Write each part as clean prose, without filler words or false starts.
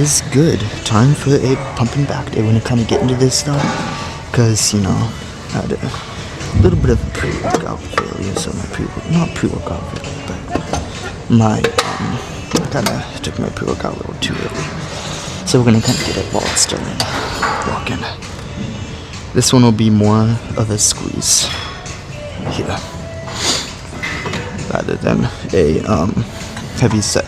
is good. Time for a pump and back day. We're gonna kind of get into this stuff because I had a little bit of a pre-workout failure. So not pre-workout failure, but I kind of took my pre-workout a little too early. So we're gonna kind of get it while it's still in walking. This one will be more of a squeeze here rather than a heavy set.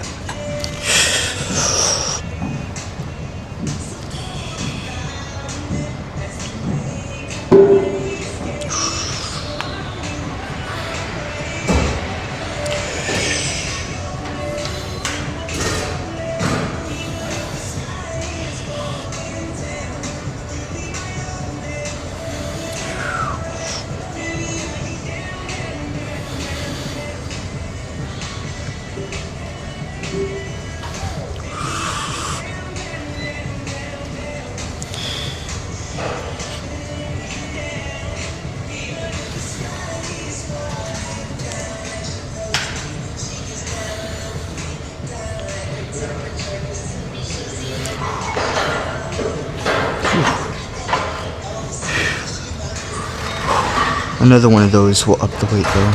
Another one of those will up the weight though.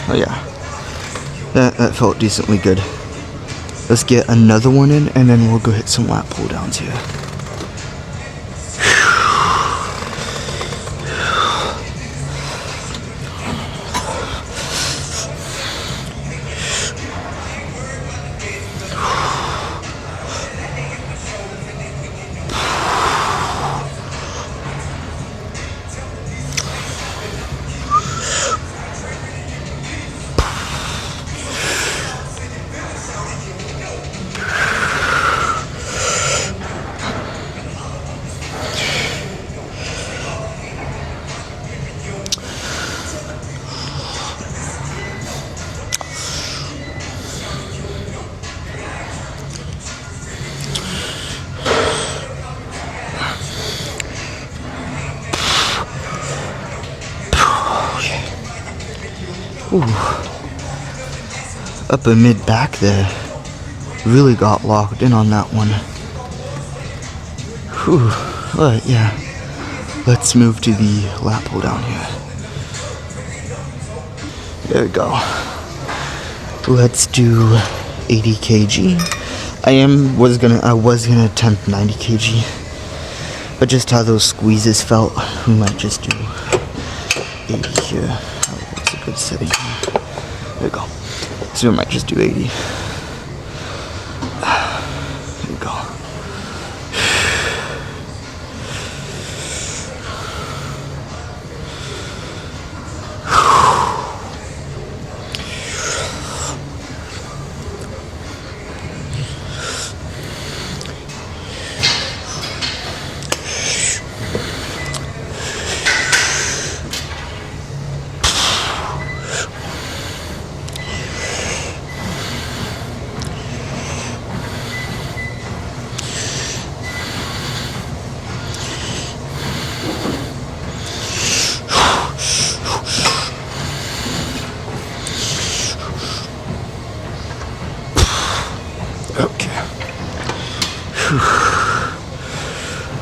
Oh yeah, that felt decently good. Let's get another one in and then we'll go hit some lat pull downs here. Ooh. Upper mid back there. Really got locked in on that one. Whew. But yeah. Let's move to the lat pull down here. There we go. Let's do 80 kg. I was gonna attempt 90 kg. But just how those squeezes felt, we might just do 80 here. That's a good setting. There we go. So we might just do 80. There we go.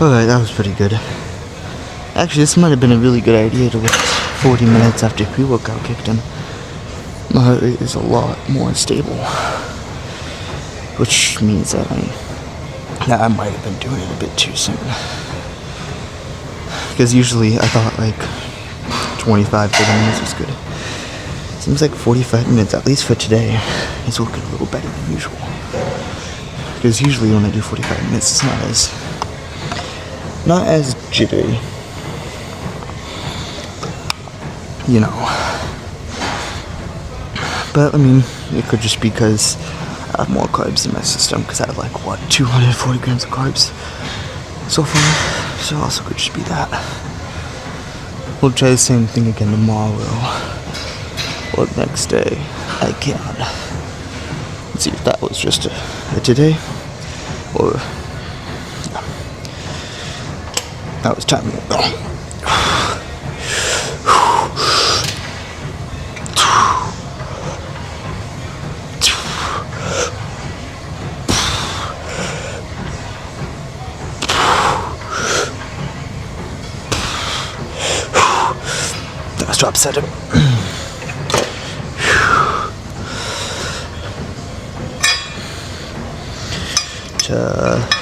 Alright, that was pretty good. Actually, this might have been a really good idea to wait 40 minutes after pre-workout kicked in. My heart rate is a lot more stable. Which means that I might have been doing it a bit too soon. Because usually I thought like 25, 30 minutes was good. Seems like 45 minutes, at least for today, is looking a little better than usual. because usually when I do 45 minutes, it's not as jittery. You know. But I mean, it could just be because I have more carbs in my system, because I have like, what, 240 grams of carbs so far. So also could just be that. We'll try the same thing again tomorrow. Or the next day. I can. Let's see if that was just a today. Or that was time. Let's drop set it.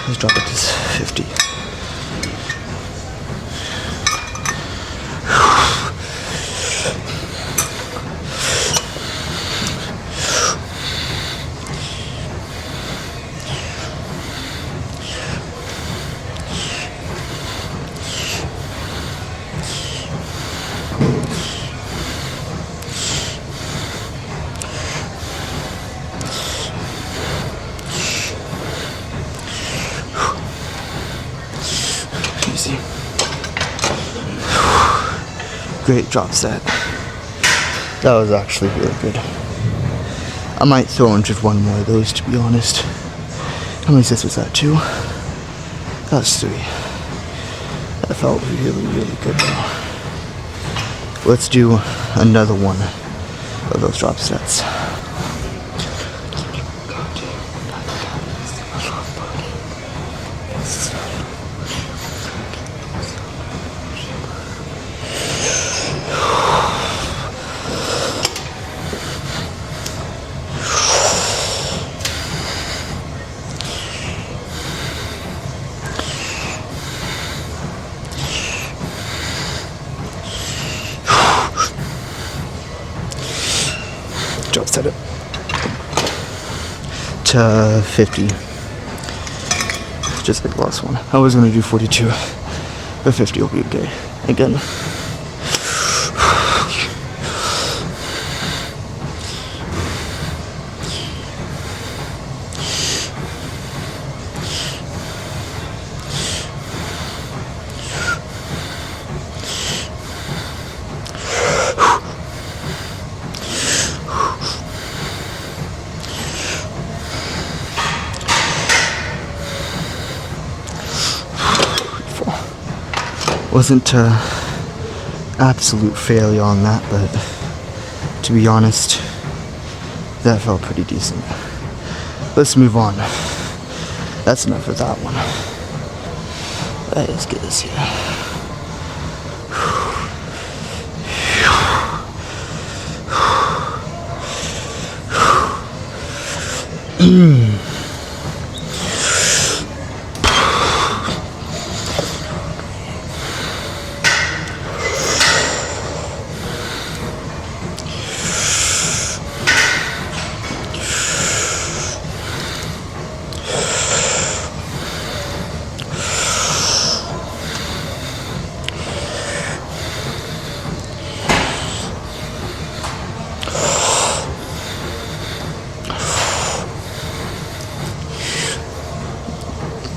Let's drop it to 50. Easy. Great drop set. That was actually really good. I might throw in just one more of those, to be honest. How many sets was that? 2? That was 3. That felt really, really good though. Let's do another one of those drop sets. Drop set it to 50, just like the last one. I was gonna do 42, but 50 will be okay. Again. Wasn't absolute failure on that, but to be honest, that felt pretty decent. Let's move on. That's enough of that one. Let's get this here.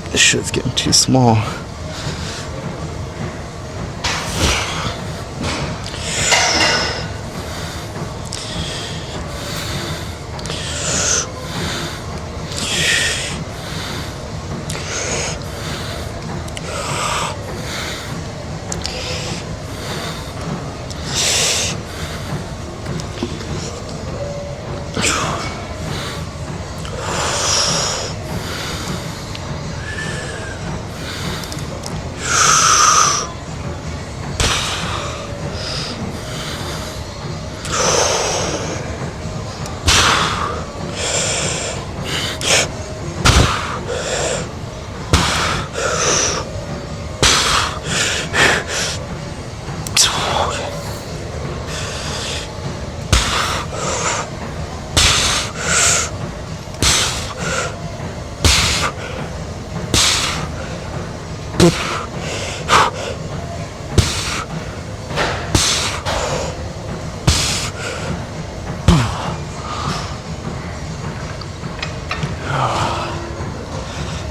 This shit's getting too small.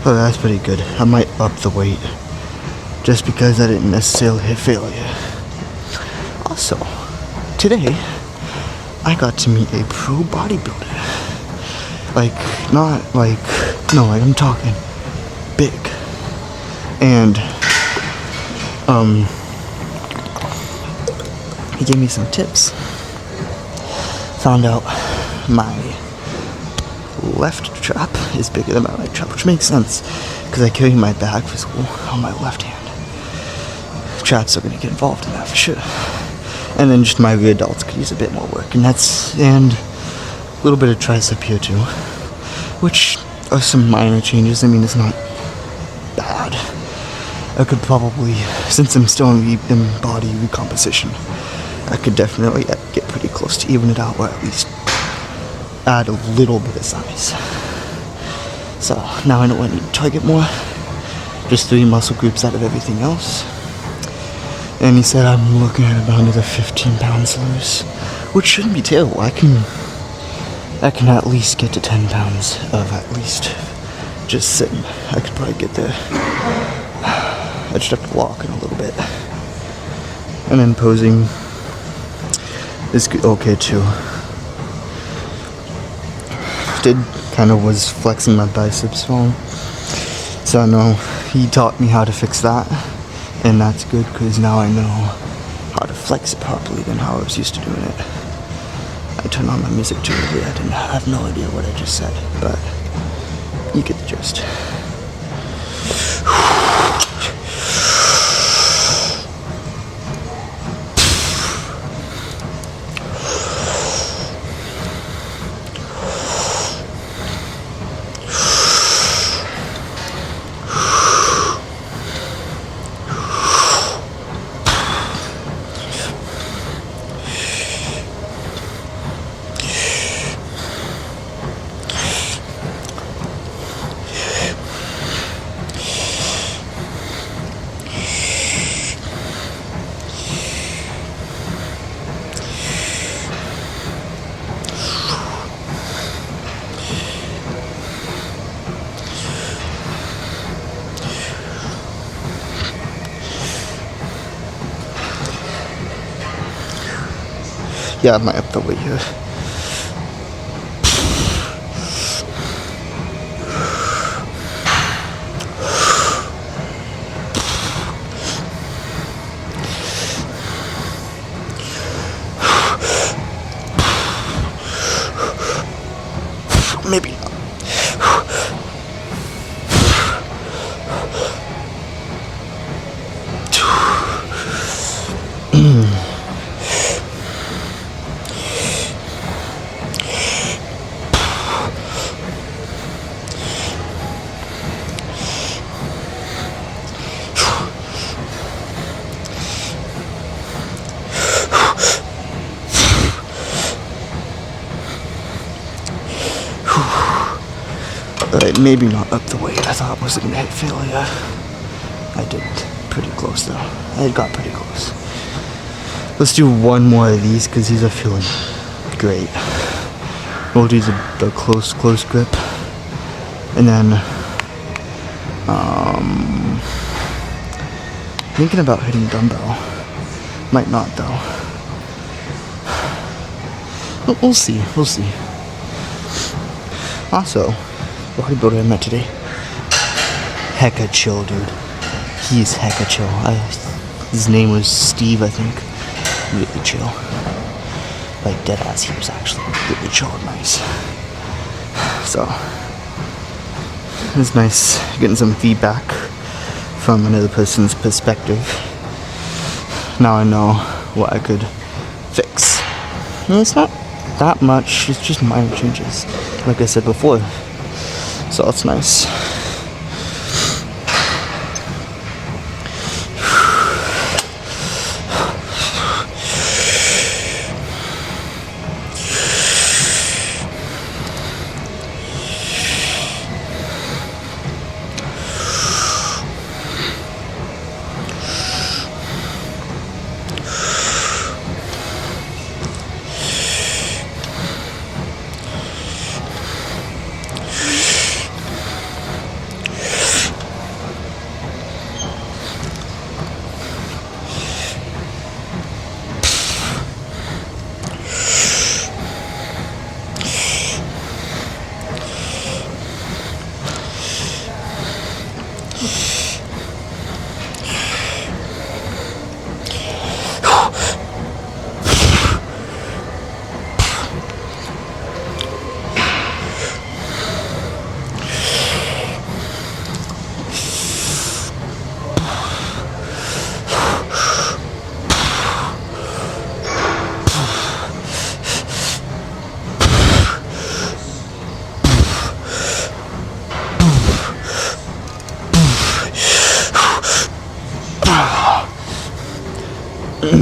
Oh, that's pretty good. I might up the weight just because I didn't necessarily hit failure. Also, today I got to meet a pro bodybuilder. Like, not like, no, like I'm talking big. And, he gave me some tips. Found out my left trap is bigger than my right trap, which makes sense because I carry my bag for school on my left hand. Traps are going to get involved in that for sure. And then just my rear delts could use a bit more work, and a little bit of tricep here too, which are some minor changes. I mean, it's not bad. I could probably, since I'm still in body recomposition, I could definitely get pretty close to even it out, or at least add a little bit of size. So now I know I need to target more. Just 3 muscle groups out of everything else. And he said I'm looking at about another 15 pounds to lose, which shouldn't be terrible. I can at least get to 10 pounds of at least just sitting. I could probably get there. I just have to walk in a little bit. And then posing is okay too. Was flexing my biceps wrong. So I know he taught me how to fix that. And that's good because now I know how to flex it properly than how I was used to doing it. I turned on my music too early. I have no idea what I just said, but you get the gist. Yeah, I might up the weight here. Maybe not. Maybe not up the weight I thought was going to hit failure. I didn't. Pretty close though. I got pretty close. Let's do one more of these because these are feeling great. We'll do the close grip. And then, thinking about hitting dumbbell. Might not though. But we'll see. Also, bodybuilder I met today, hecka chill, dude. He's hecka chill. His name was Steve, I think. Really chill. Like dead ass, he was actually really chill and nice. So it's nice getting some feedback from another person's perspective. Now I know what I could fix. And it's not that much, it's just minor changes, like I said before. So it's nice. That's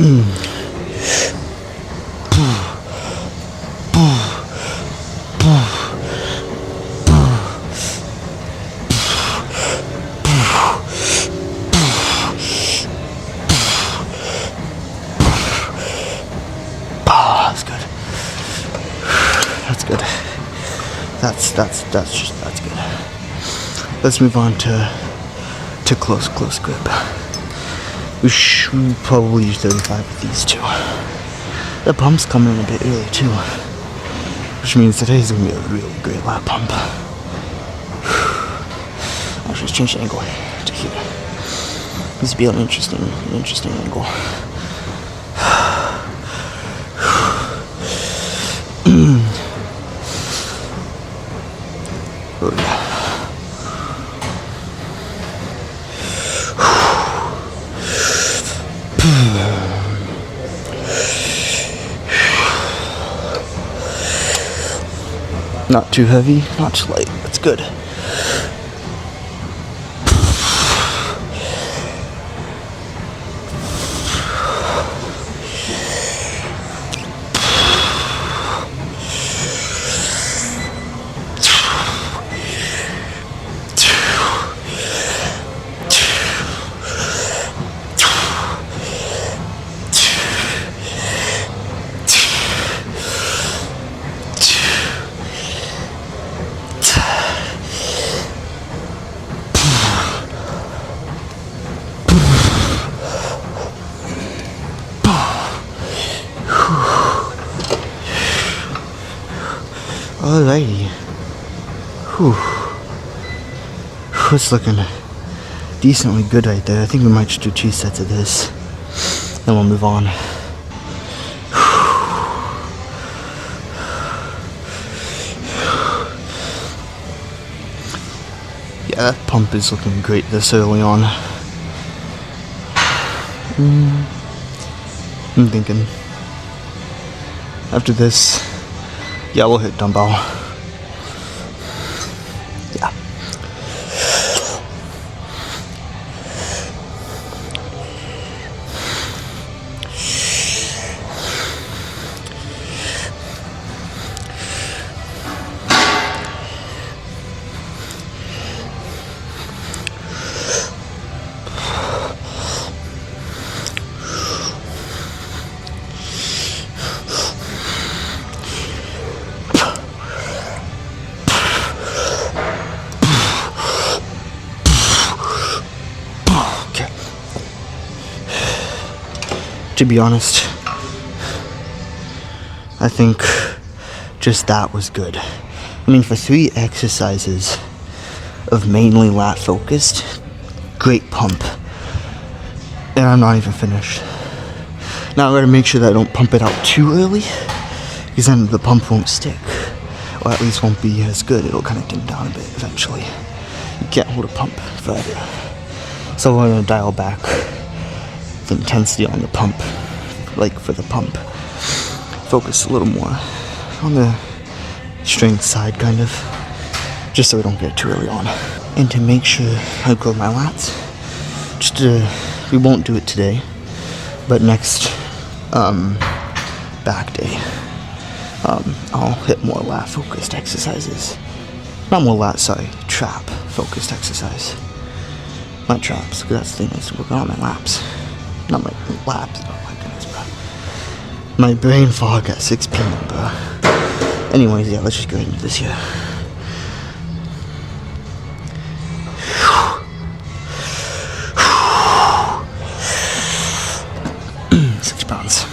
good. That's good. That's good. Let's move on to close grip. We should probably use 35 with these two. The pump's coming in a bit early too, which means today's gonna be a really great lat pump. Actually, let's change the angle to here. This will be an interesting angle. Oh yeah. Not too heavy, not too light. That's good. Alrighty. Whew. It's looking decently good right there. I think we might just do 2 sets of this. Then we'll move on. Yeah, that pump is looking great this early on. I'm thinking after this, yeah, we'll hit dumbbell. Yeah. To be honest, I think just that was good. I mean, for 3 exercises of mainly lat focused, great pump. And I'm not even finished. Now I gotta make sure that I don't pump it out too early, because then the pump won't stick, or at least won't be as good. It'll kind of dim down a bit eventually. You can't hold a pump forever. So we're gonna dial back the intensity on the pump, like for the pump. Focus a little more on the strength side, kind of, just so we don't get too early on. And to make sure I grow my lats, we won't do it today, but next back day, I'll hit more lat focused exercises. Not more lat, sorry, trap focused exercise. My traps, because that's the thing, is working on my laps. Not my laps, oh my goodness, bro. My brain fog at 6 p.m, bro. Anyways, yeah, let's just go into this here. 6 pounds.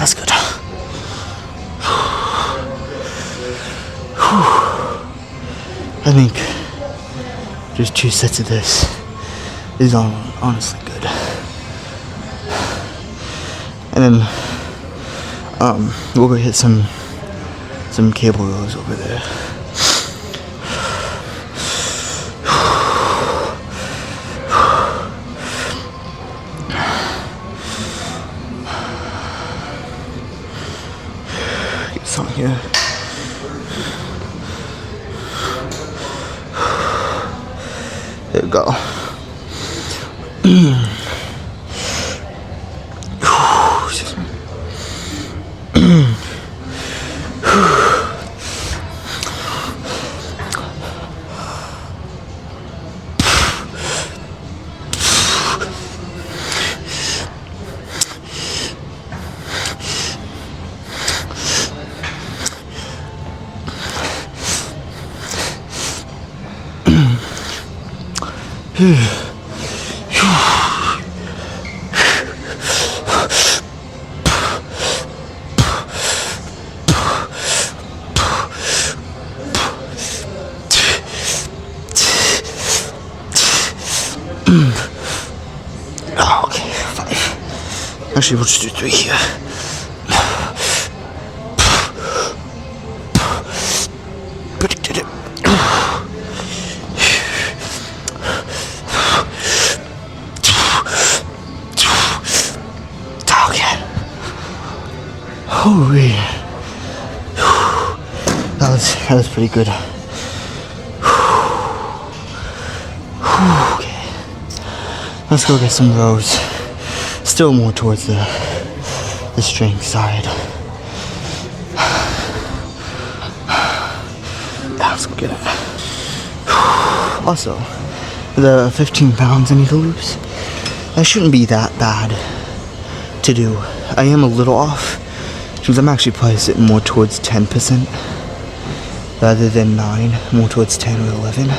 That's good. I think just 2 sets of this is honestly good. And then we'll go hit some cable rows over there. Get some here. There we go. Excuse me. Oh, okay, 5. Actually, we'll just do 3 here. Predicted it. Okay. Holy. That was pretty good. Okay. Let's go get some rows. Still more towards the strength side. Yeah, let's go get it. Also, the 15 pounds I need to lose, that shouldn't be that bad to do. I am a little off, because I'm actually probably sitting more towards 10% rather than 9, more towards 10 or 11,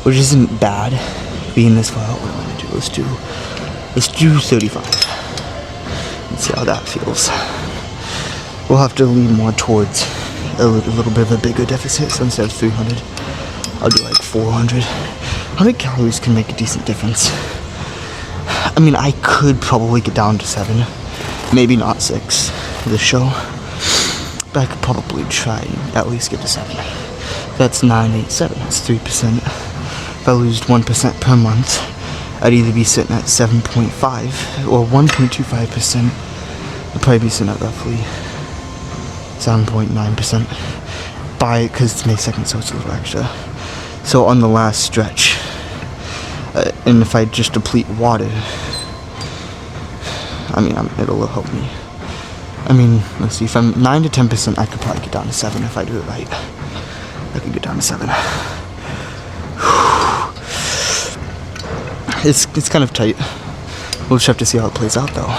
which isn't bad being this far out. What am I gonna do? Let's do 35. Let's see how that feels. We'll have to lean more towards a little bit of a bigger deficit, so instead of 300, I'll do like 400. 100 calories can make a decent difference. I mean, I could probably get down to 7, maybe not 6 for this show, but I could probably try and at least get to 7. That's 987, that's 3%. If I lose 1% per month, I'd either be sitting at 7.5 or 1.25%. I'd probably be sitting at roughly 7.9% because it's May 2nd, so it's a little extra. So on the last stretch, and if I just deplete water, I mean, it'll help me. I mean, let's see, if I'm 9 to 10%, I could probably get down to 7 if I do it right. I could get down to 7. It's kind of tight. We'll just have to see how it plays out, though.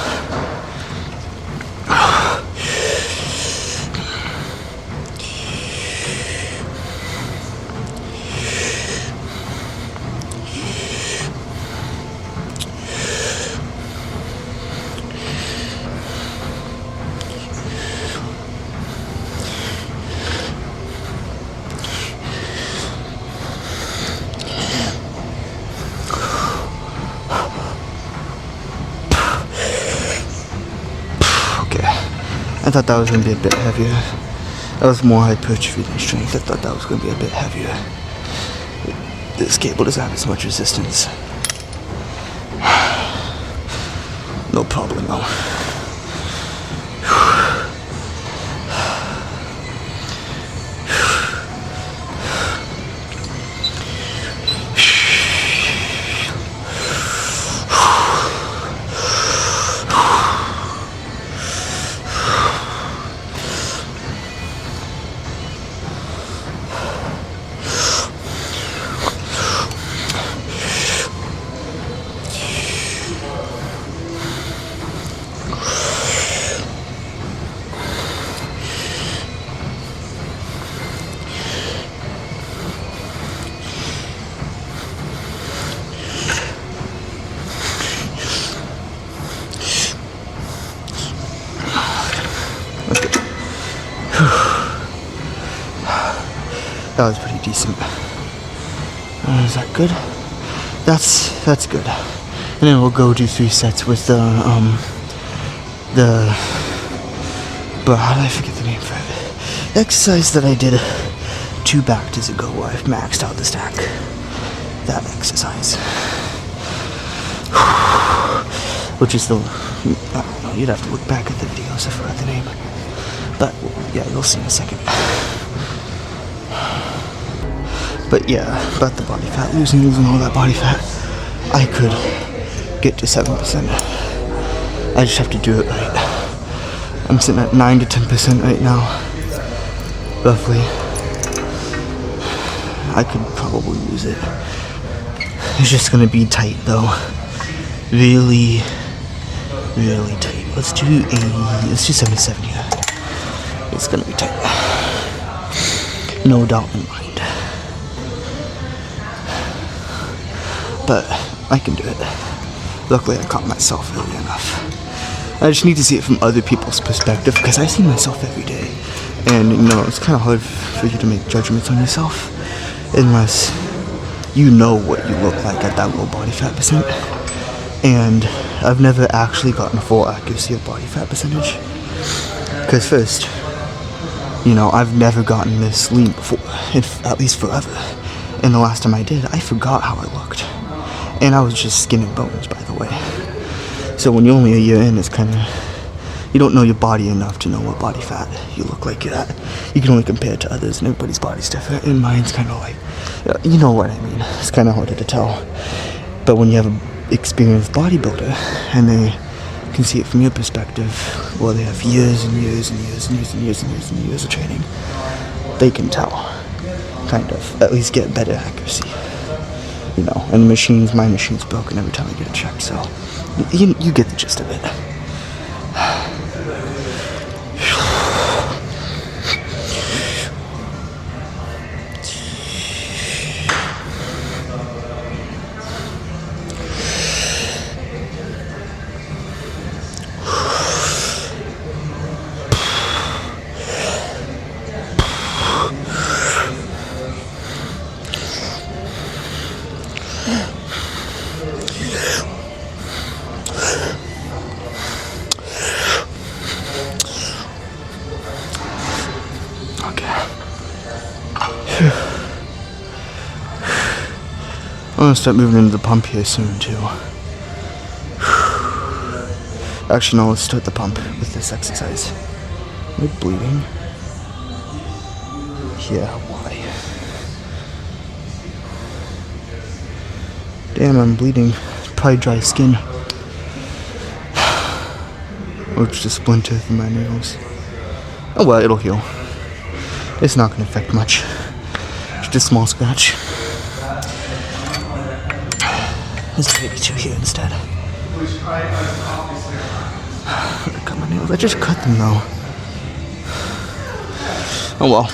I thought that was going to be a bit heavier. That was more hypertrophy than strength. I thought that was going to be a bit heavier. This cable doesn't have as much resistance. No problem, though. That was pretty decent. Is that good? That's good. And then we'll go do 3 sets with the but how did I forget the name for it? The exercise that I did 2 back days ago where I've maxed out the stack. That exercise. Which is the, I don't know, you'd have to look back at the videos, I forgot the name. But yeah, you'll see in a second. But yeah, about the body fat, losing all that body fat, I could get to 7%. I just have to do it right. I'm sitting at 9 to 10% right now, roughly. I could probably lose it. It's just gonna be tight though. Really tight. Let's do 77 here. It's gonna be tight. No doubt in mind. But I can do it. Luckily I caught myself early enough. I just need to see it from other people's perspective because I see myself every day. And you know, it's kind of hard for you to make judgments on yourself unless you know what you look like at that low body fat percent. And I've never actually gotten full accuracy of body fat percentage. Because first, you know, I've never gotten this lean before, at least forever. And the last time I did, I forgot how I looked. And I was just skin and bones, by the way. So when you're only a year in, it's kind of, you don't know your body enough to know what body fat you look like you're at. You can only compare it to others, and everybody's body's different. And mine's kind of like, you know what I mean. It's kind of harder to tell. But when you have an experienced bodybuilder, and they can see it from your perspective, well, they have years and years and years and years and years and years and years of training, they can tell, kind of, at least get better accuracy. You know, and my machine's broken every time I get it checked, so you get the gist of it. I'm gonna start moving into the pump here soon too. Actually, no, let's start the pump with this exercise. Am I bleeding? Yeah, why? Damn, I'm bleeding. Probably dry skin. Or just a splinter from my nails. Oh well, it'll heal. It's not gonna affect much. Just a small scratch. There's a baby two here instead. I cut my nails. I just cut them though. Oh well.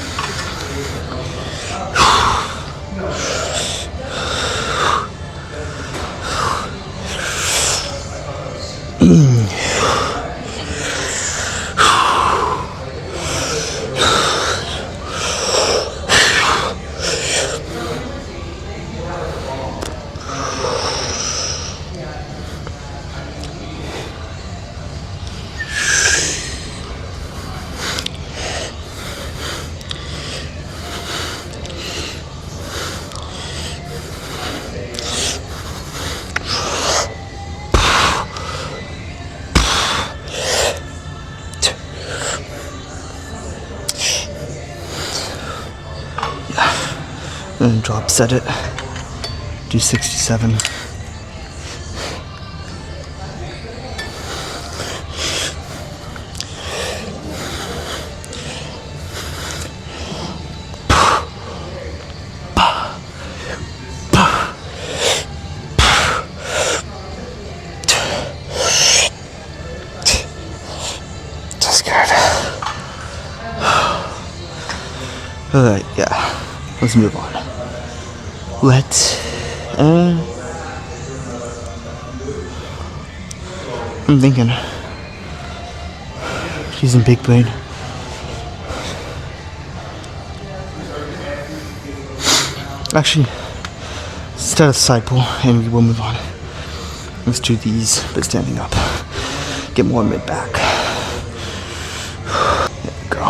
And drop set it. Do 67. Just scared. Alright, yeah. Let's move on. I'm thinking. She's in big brain. Actually, instead of side pull, and we will move on. Let's do these, but standing up. Get more mid back. There we go.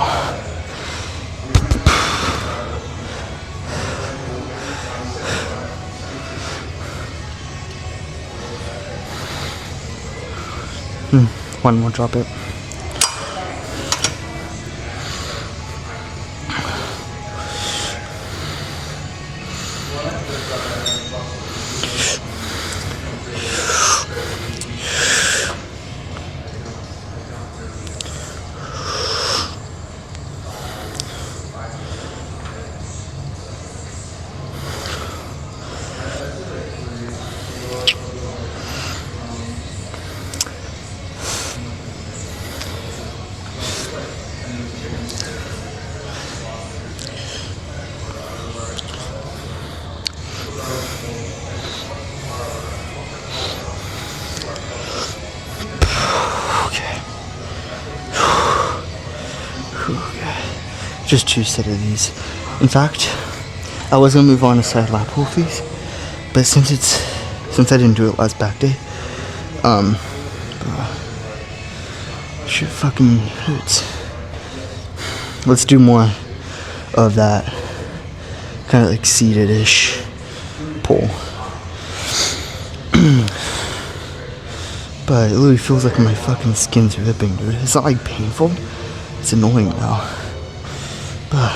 One more, drop it. Just 2 sets of these. In fact, I was gonna move on to side lat pull these, but since I didn't do it last back day, shit fucking hurts. Let's do more of that kind of like seated-ish pull. But it literally feels like my fucking skin's ripping, dude. It's not like painful. It's annoying now. But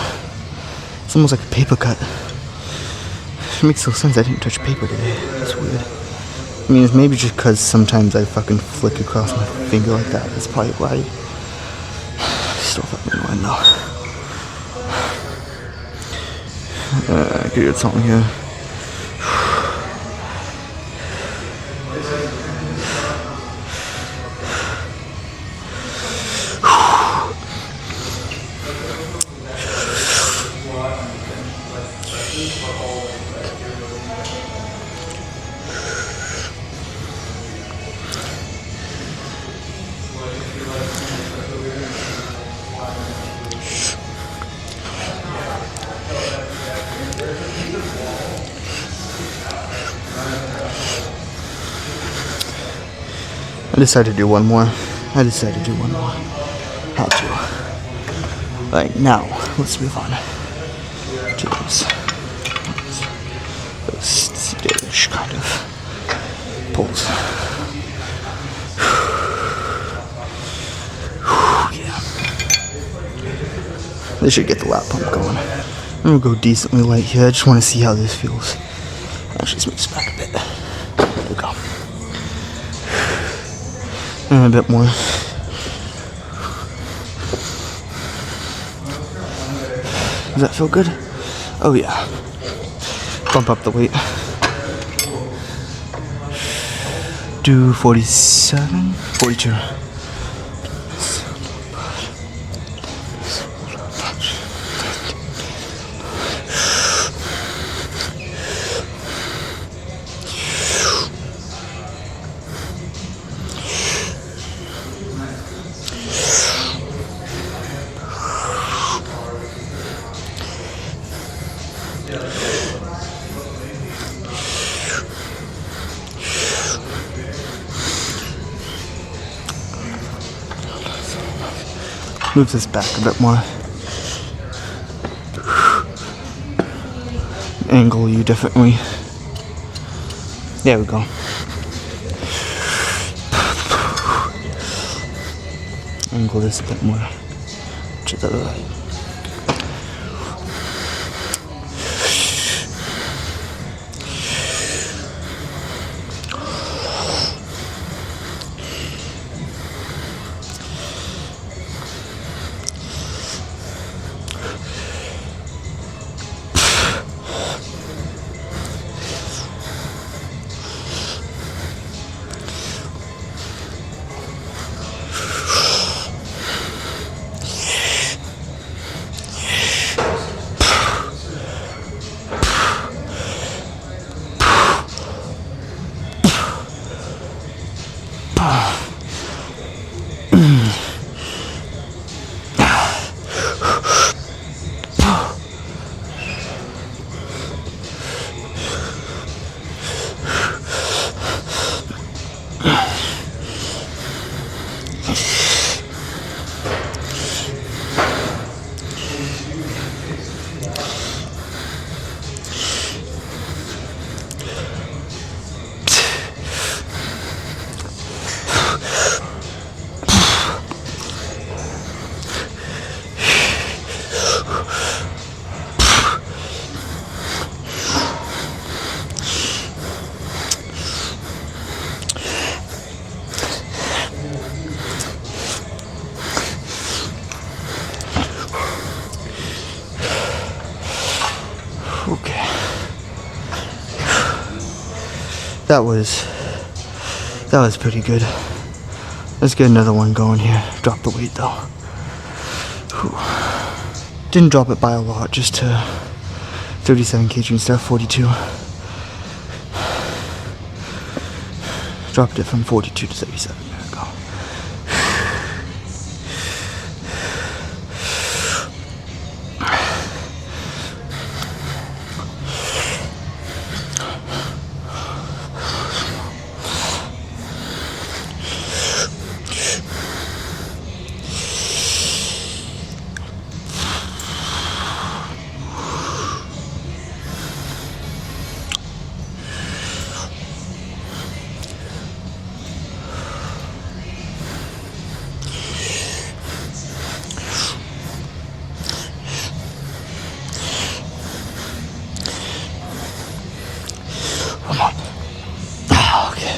it's almost like a paper cut. It makes no sense. I didn't touch paper today. It's weird. I mean, it's maybe just because sometimes I fucking flick across my finger like that. That's probably why. Still fucking annoying though. I could get something here. I decided to do one more. Had to. Right, now, let's move on to those seated-ish kind of pulls. Yeah. This should get the lat pump going. I'm gonna go decently light here. I just want to see how this feels. Actually, let's move this back a bit. There we go. And a bit more. Does that feel good? Oh yeah. Bump up the weight. Do 47, 42. Move this back a bit more. Angle you differently. There we go. Angle this a bit more to the right. That was pretty good. Let's get another one going here. Drop the weight though. Whew. Didn't drop it by a lot, just to 37 kg instead of 42. Dropped it from 42 to 37. There we go. Come on. Okay.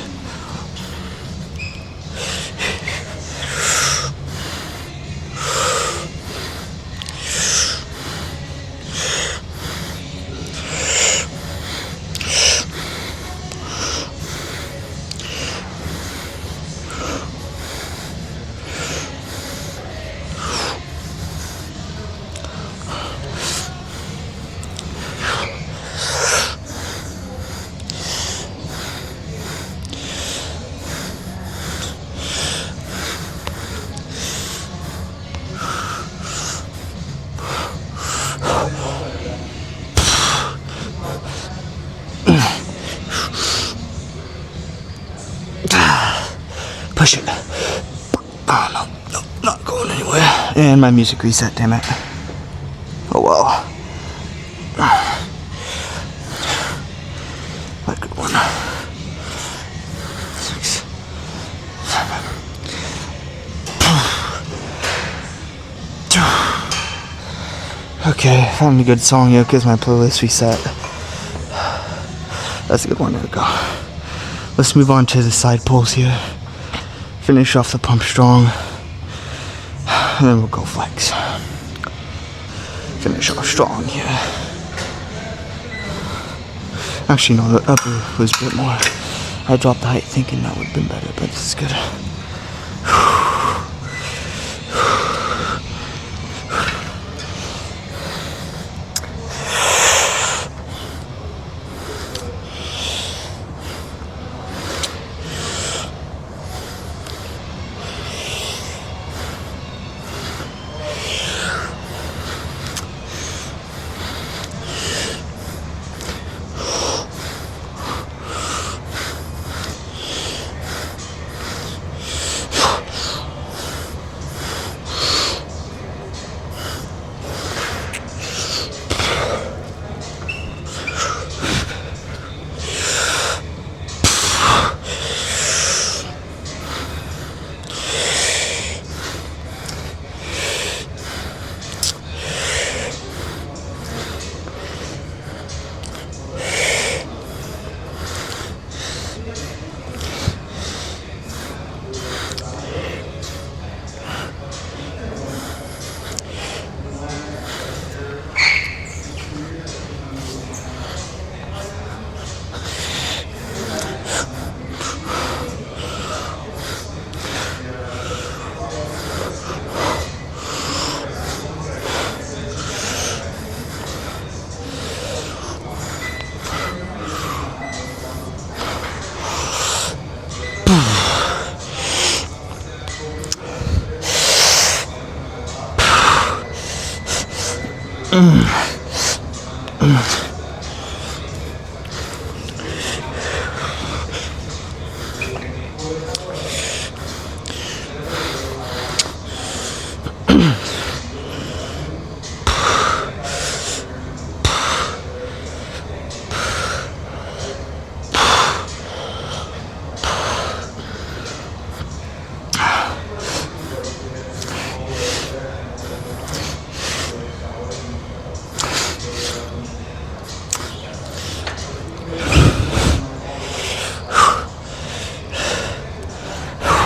Push it. Oh, no, not going anywhere. And my music reset, damn it. Oh well. A good one. 6, 7. Okay, found a good song here because my playlist reset. That's a good one, there we go. Let's move on to the side pulls here. Finish off the pump strong. And then we'll go flex. Finish off strong here. Actually, no, the upper was a bit more. I dropped the height thinking that would have been better, but this is good.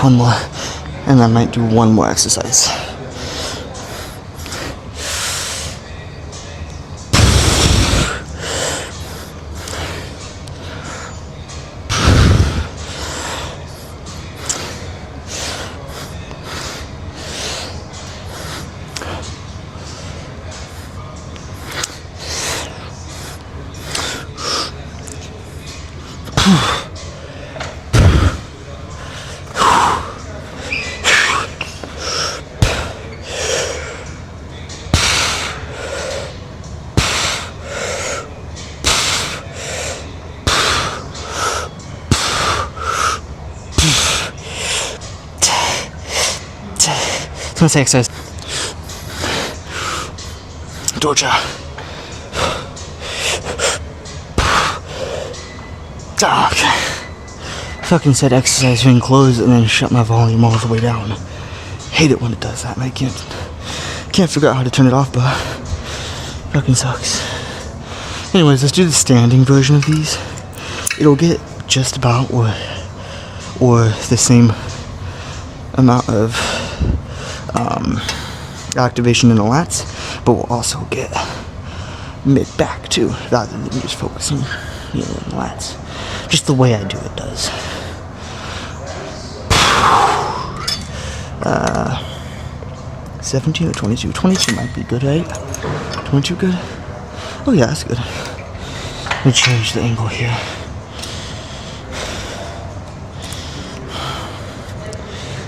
One more, and I might do one more exercise. Let's say exercise. Georgia. Okay. Fucking said exercise ring closed and then shut my volume all the way down. Hate it when it does that, and I can't figure out how to turn it off, but fucking sucks. Anyways, let's do the standing version of these. It'll get just about or the same amount of activation in the lats, but we'll also get mid back too, rather than just focusing, on the lats. Just the way I do it does. 17 or 22? 22 might be good, right? 22 good? Oh yeah, that's good. Let me change the angle here.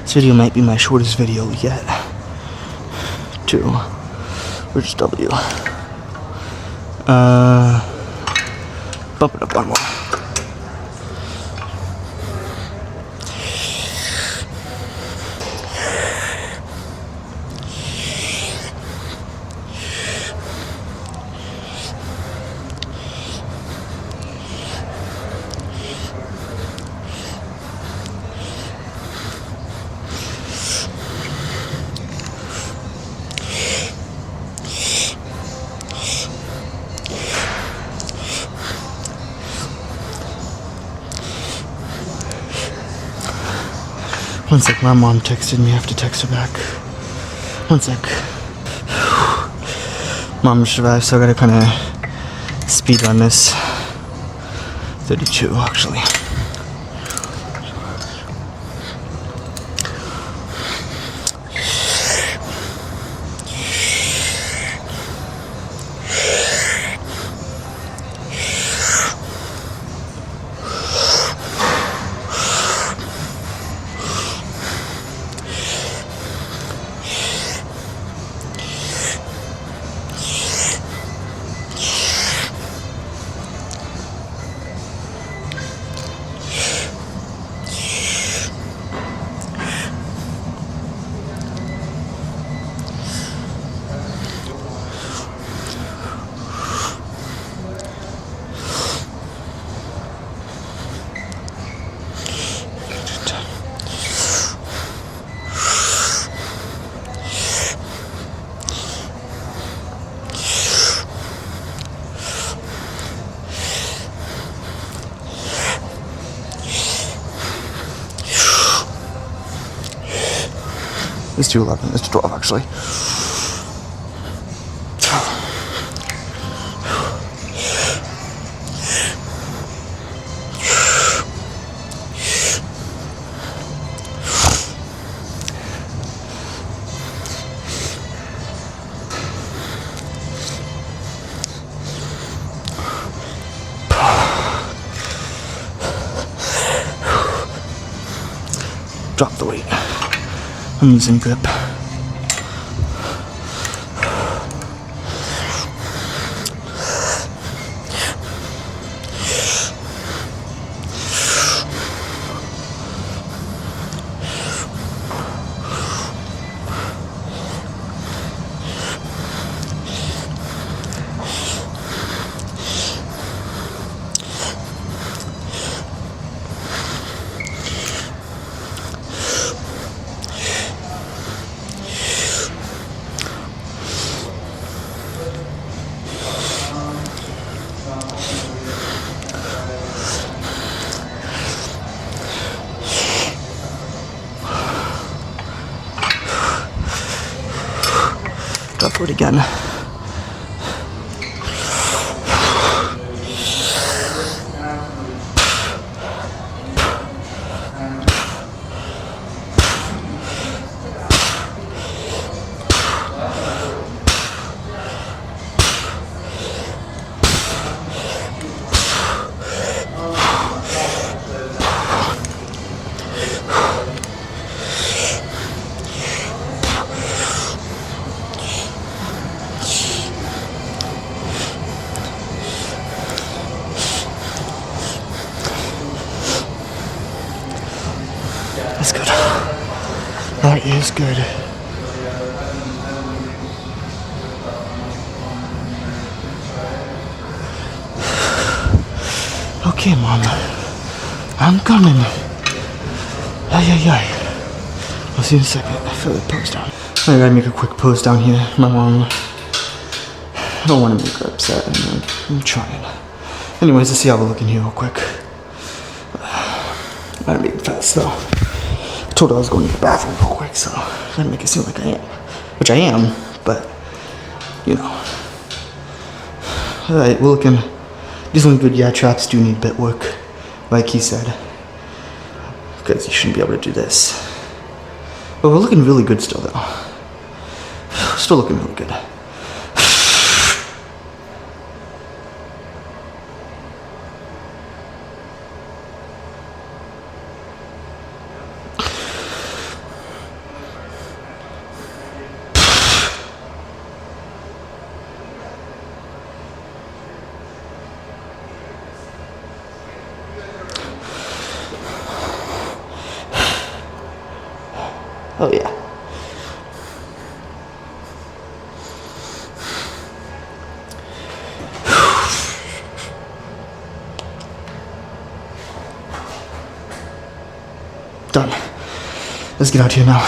This video might be my shortest video yet. 2. Where's W? Bump it up one more. One sec, my mom texted me. I have to text her back. One sec. Mom survived, so I gotta kind of speed run this. 32, actually. Let's do 11. Let's do 12, actually. Drop the weight. I'm losing grip. Drop it again. That's good. That is good. Okay, Mom. I'm coming. Ay. I'll see you in a second. I feel the post down. I gotta make a quick post down here. My mom. I don't want to make her upset. I'm trying. Anyways, let's see how we're looking here real quick. I gotta make it fast though. I told her I was going to the bathroom real quick, so I gotta make it seem like I am. Which I am, but, you know. Alright, we're looking decently good. Yeah, traps do need bit work, like he said. Because you shouldn't be able to do this. But we're looking really good still, though. Still looking really good. Oh yeah. Done. Let's get out here now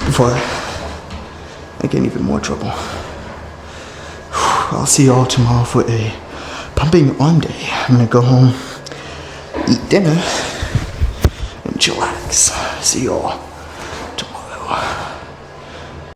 before I get in even more trouble. I'll see y'all tomorrow for a pumping arm day. I'm gonna go home, eat dinner, and chillax. See y'all.